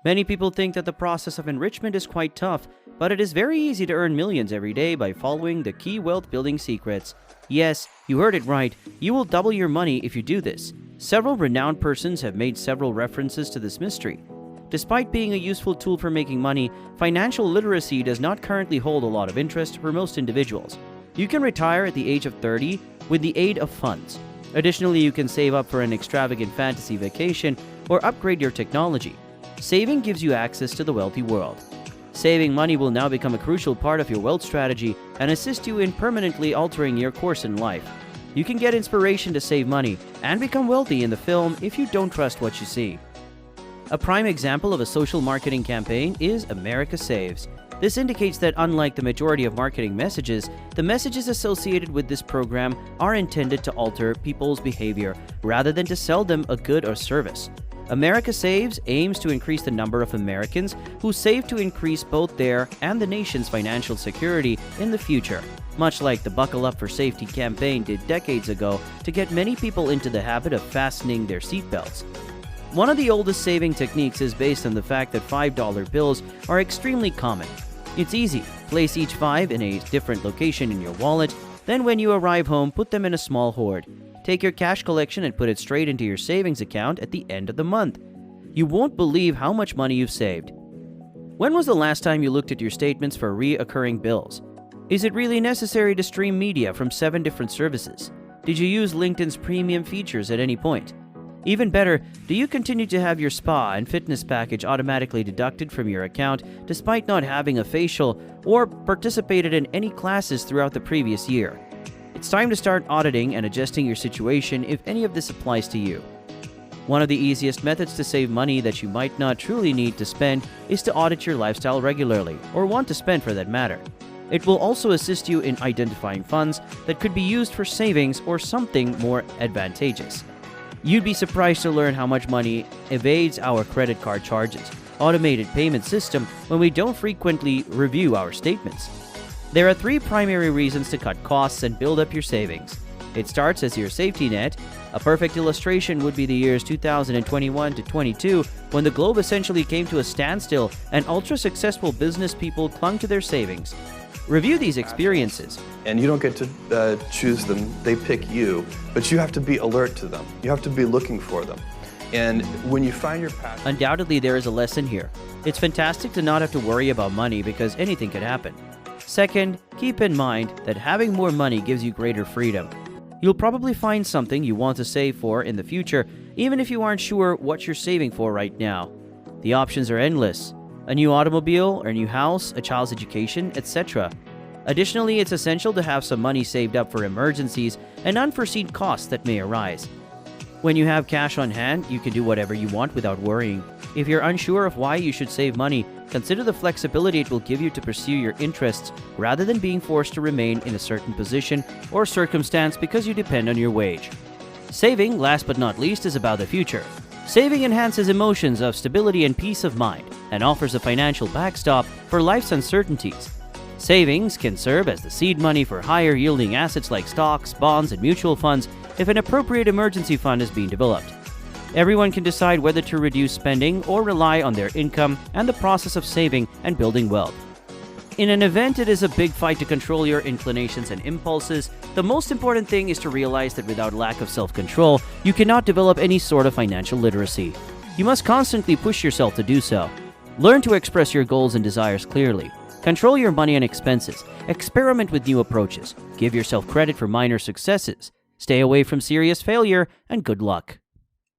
Many people think that the process of enrichment is quite tough, but it is very easy to earn millions every day by following the key wealth building secrets. Yes, you heard it right. You will double your money if you do this. Several renowned persons have made several references to this mystery. Despite being a useful tool for making money, financial literacy does not currently hold a lot of interest for most individuals. You can retire at the age of 30 with the aid of funds. Additionally, you can save up for an extravagant fantasy vacation or upgrade your technology. Saving gives you access to the wealthy world. Saving money will now become a crucial part of your wealth strategy and assist you in permanently altering your course in life. You can get inspiration to save money and become wealthy in the film if you don't trust what you see. A prime example of a social marketing campaign is America Saves. This indicates that unlike the majority of marketing messages, the messages associated with this program are intended to alter people's behavior rather than to sell them a good or service. America Saves aims to increase the number of Americans who save to increase both their and the nation's financial security in the future, much like the Buckle Up for Safety campaign did decades ago to get many people into the habit of fastening their seatbelts. One of the oldest saving techniques is based on the fact that $5 bills are extremely common. It's easy. Place each 5 in a different location in your wallet, then when you arrive home, put them in a small hoard. Take your cash collection and put it straight into your savings account at the end of the month. You won't believe how much money you've saved. When was the last time you looked at your statements for recurring bills? Is it really necessary to stream media from 7 different services? Did you use LinkedIn's premium features at any point? Even better, do you continue to have your spa and fitness package automatically deducted from your account despite not having a facial or participated in any classes throughout the previous year? It's time to start auditing and adjusting your situation if any of this applies to you. One of the easiest methods to save money that you might not truly need to spend is to audit your lifestyle regularly, or want to spend for that matter. It will also assist you in identifying funds that could be used for savings or something more advantageous. You'd be surprised to learn how much money evades our credit card charges, automated payment system when we don't frequently review our statements. There are 3 primary reasons to cut costs and build up your savings. It starts as your safety net. A perfect illustration would be the years 2021 to 22, when the globe essentially came to a standstill and ultra-successful business people clung to their savings. Review these experiences. And you don't get to choose them, they pick you, but you have to be alert to them. You have to be looking for them. And when you find your passion... Undoubtedly, there is a lesson here. It's fantastic to not have to worry about money because anything could happen. Second, keep in mind that having more money gives you greater freedom. You'll probably find something you want to save for in the future, even if you aren't sure what you're saving for right now. The options are endless. A new automobile, or a new house, a child's education, etc. Additionally, it's essential to have some money saved up for emergencies and unforeseen costs that may arise. When you have cash on hand, you can do whatever you want without worrying. If you're unsure of why you should save money, consider the flexibility it will give you to pursue your interests rather than being forced to remain in a certain position or circumstance because you depend on your wage. Saving, last but not least, is about the future. Saving enhances emotions of stability and peace of mind and offers a financial backstop for life's uncertainties. Savings can serve as the seed money for higher-yielding assets like stocks, bonds, and mutual funds if an appropriate emergency fund is being developed. Everyone can decide whether to reduce spending or rely on their income and the process of saving and building wealth. In an event, it is a big fight to control your inclinations and impulses. The most important thing is to realize that without lack of self-control, you cannot develop any sort of financial literacy. You must constantly push yourself to do so. Learn to express your goals and desires clearly. Control your money and expenses. Experiment with new approaches. Give yourself credit for minor successes. Stay away from serious failure, and good luck.